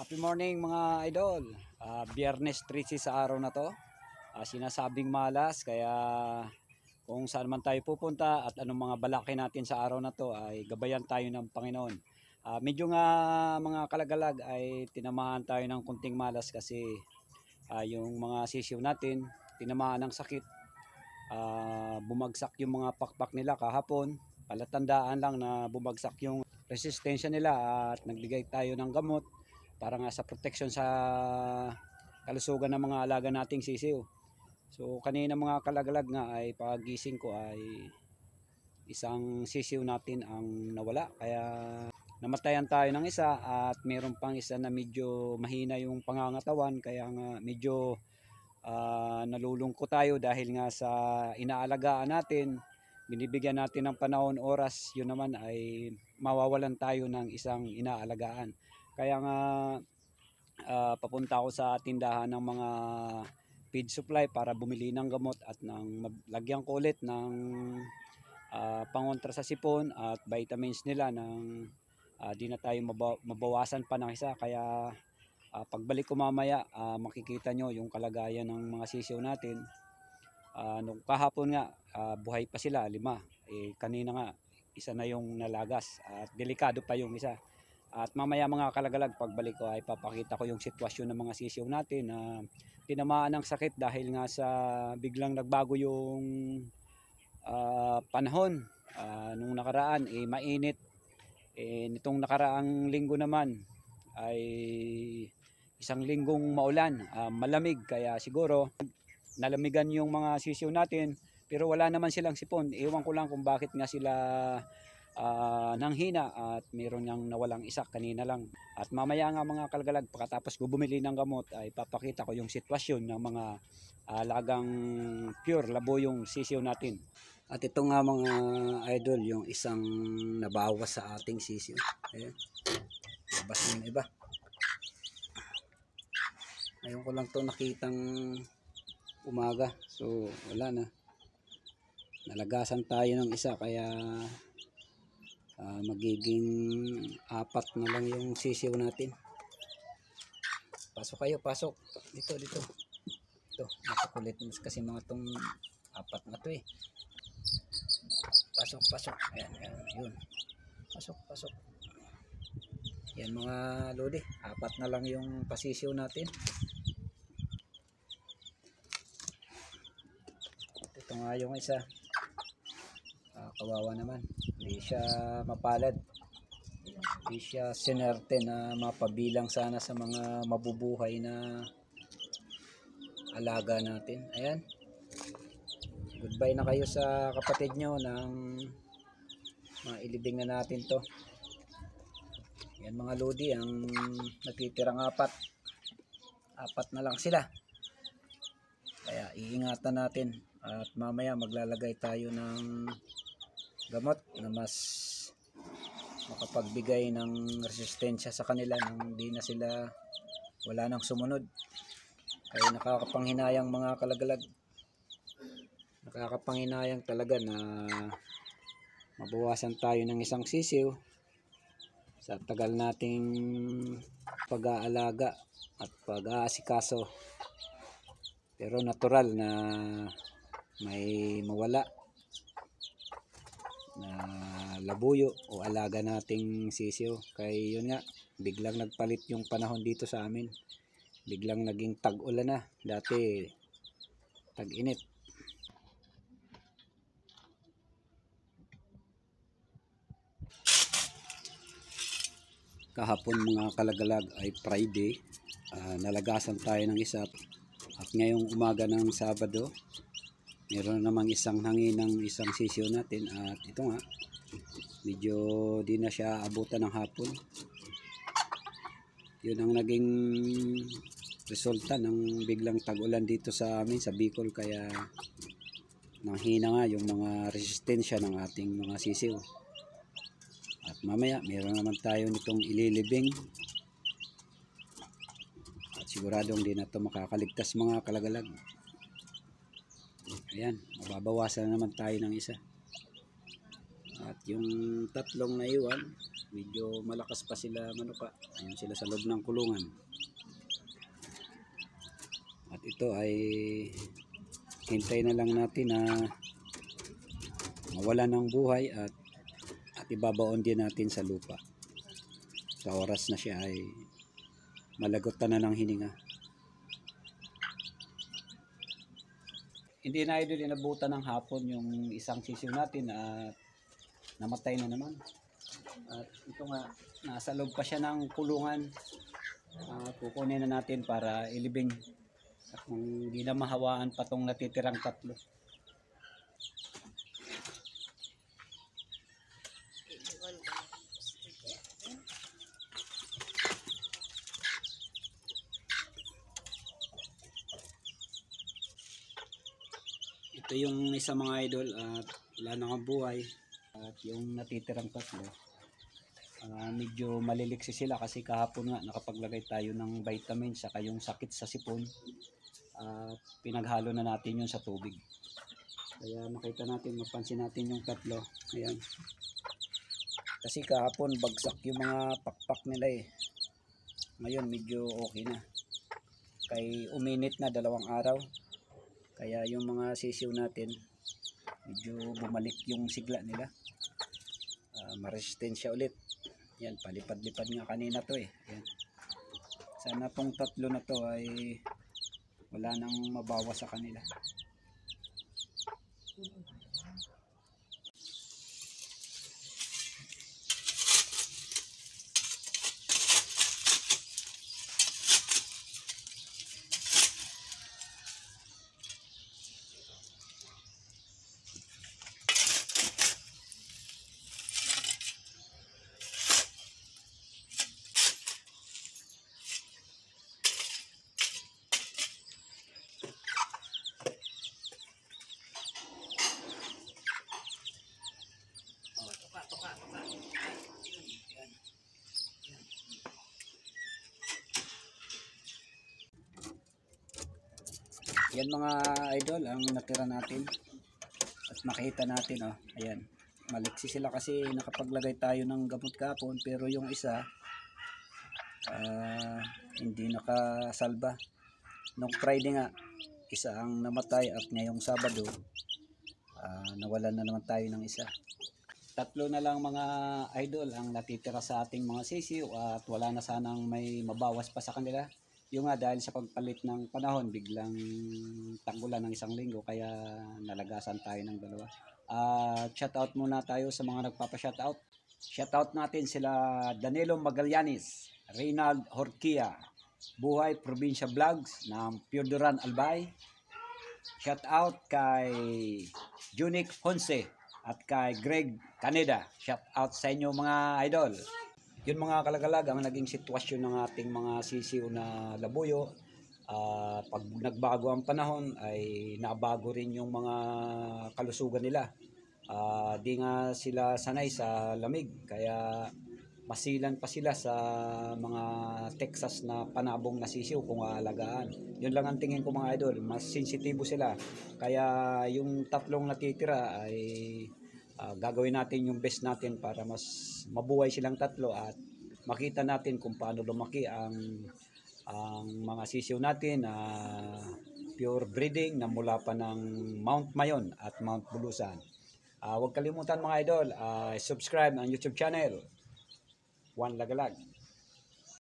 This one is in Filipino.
Happy morning mga idol. Biyernes 13 sa araw na to. Sinasabing malas, kaya kung saan man tayo pupunta at anong mga balakay natin sa araw na to ay gabayan tayo ng Panginoon. Medyo nga mga kalagalag ay tinamaan tayo ng kunting malas kasi yung mga sisiw natin tinamaan ng sakit. Bumagsak yung mga pakpak nila kahapon. Palatandaan lang na bumagsak yung resistensya nila at nagbigay tayo ng gamot para nga sa protection sa kalusugan ng mga alaga nating sisiw. So kanina mga kalagalag nga ay pagising ko ay isang sisiw natin ang nawala, kaya namatayan tayo ng isa at meron pang isa na medyo mahina yung pangangatawan, kaya nga medyo nalulungkot tayo dahil nga sa inaalagaan natin, binibigyan natin ng panahon, oras, yun naman ay mawawalan tayo ng isang inaalagaan. Kaya nga papunta ako sa tindahan ng mga feed supply para bumili ng gamot at ng lagyan ko ulit ng pangontra sa sipon at vitamins nila ng di na tayo mabawasan pa ng isa. Kaya pagbalik ko mamaya makikita nyo yung kalagayan ng mga sisiw natin. Nung kahapon nga buhay pa sila, 5. Kanina nga isa na yung nalagas at delikado pa yung isa. At mamaya mga kalagalag, pagbalik ko ay papakita ko yung sitwasyon ng mga sisiw natin na tinamaan ng sakit dahil nga sa biglang nagbago yung panahon. Nung nakaraan mainit, nitong nakaraang linggo naman ay isang linggong maulan, malamig, kaya siguro nalamigan yung mga sisiw natin, pero wala naman silang sipon. Ewan ko lang kung bakit nga sila nanghina at meron niyang nawalang isa kanina lang. At mamaya nga mga kalagalag, pagkatapos ko bumili ng gamot ay papakita ko yung sitwasyon ng mga alagang pure labo yung sisiw natin. At ito nga mga idol, yung isang nabawas sa ating sisiw. Ayan, labas na yung iba. Ngayon ko lang to nakitang umaga, so wala na, nalagasan tayo ng isa, kaya magiging 4 na lang yung sisiw natin. Pasok kayo, pasok dito. Ito, napakulit kasi mga tong 4 na to eh. Pasok. Ayan, yun. Pasok. Yan mga lodi, 4 na lang yung pasisiw natin. Ito nga yung isa. Kawawa naman, hindi siya mapalad, hindi siya sinerte na mapabilang sana sa mga mabubuhay na alaga natin. Ayan, goodbye na kayo sa kapatid nyo, nang mailibing na natin to. Yan mga lodi, ang natitirang 4 na lang sila, kaya iingatan natin at mamaya maglalagay tayo ng gamot na mas makapagbigay ng resistensya sa kanila nang di na sila, wala nang sumunod. Kaya nakakapanghinayang mga kalagalag, nakakapanghinayang talaga na mabawasan tayo ng isang sisiw sa tagal nating pag-aalaga at pag-aasikaso, pero natural na may mawala na labuyo o alaga nating sisiw. Kaya yun nga, biglang nagpalit yung panahon dito sa amin, biglang naging tag-ulan na, dati tag-init. Kahapon mga kalagalag ay Friday, nalagasan tayo ng isa, at ngayong umaga ng Sabado meron namang isang hangin ng isang sisiw natin. At ito nga, medyo di na siya abutan ng hapon. Yun ang naging resulta ng biglang tag-ulan dito sa amin sa Bicol, kaya nanghina nga yung mga resistensya ng ating mga sisiw. At mamaya meron naman tayo nitong ililibing at siguradong di na ito makakaligtas mga kalagalag. Ayan, mababawasan naman tayo ng isa. At yung 3 na iwan, medyo malakas pa sila manuka. Ayun sila sa loob ng kulungan. At ito ay hintay na lang natin na mawala ng buhay at ibabaon din natin sa lupa. Sa oras na siya ay malagot na ng hininga. Hindi na idol, inabutan ng hapon yung isang sisiw natin at namatay na naman. At ito nga, nasa loob pa siya ng kulungan. Kukunin na natin para ilibing. At kung hindi na mahawaan pa tong natitirang tatlo. Ito yung isa mga idol at wala na nga buhay. At yung natitirang tatlo, medyo maliliksi sila kasi kahapon nga nakapaglagay tayo ng vitamins saka yung sakit sa sipon. Pinaghalo na natin yun sa tubig. Kaya makita natin, mapansin natin yung tatlo. Ayan. Kasi kahapon bagsak yung mga pakpak nila eh. Ngayon medyo okay na. Kay uminit na 2 araw. Kaya yung mga sisiw natin medyo bumalik yung sigla nila. Maresistensya ulit. Yan, palipad-lipad nga kanina to eh. Yan. Sana tong tatlo na to ay wala nang mabawas sa kanila. Yan mga idol ang natira natin at makita natin oh, ayan, maliksi sila kasi nakapaglagay tayo ng gamot kahapon pero yung isa hindi nakasalba. Nung Friday nga isa ang namatay at ngayong Sabado nawalan na naman tayo ng isa. Tatlo na lang mga idol ang natitira sa ating mga sisiw at wala na sanang may mabawas pa sa kanila. Yung nga dahil sa pagpalit ng panahon biglang tanggulan ng 1 linggo kaya nalagasan tayo ng 2. Shoutout muna tayo sa mga nagpapa-shoutout. Shoutout natin sila Danilo Magallanes, Reynald Horquia, Buhay Probinsya Vlogs ng Pioduran Albay. Shoutout kay Junic Honce at kay Greg Caneda. Shoutout sa inyo mga idol. Yun mga kalagalag ang naging sitwasyon ng ating mga sisiw na labuyo. Pag nagbago ang panahon ay nabago rin yung mga kalusugan nila. Di nga sila sanay sa lamig kaya masilan pa sila sa mga Texas na panabong na sisiw kung aalagaan. Yun lang ang tingin ko mga idol, mas sensitibo sila. Kaya yung tatlong natitira ay gagawin natin yung best natin para mas mabuhay silang tatlo at makita natin kung paano lumaki ang mga sisiw natin na pure breeding na mula pa ng Mount Mayon at Mount Bulusan. Huwag kalimutan mga idol, subscribe ang YouTube channel Juan Lagalag.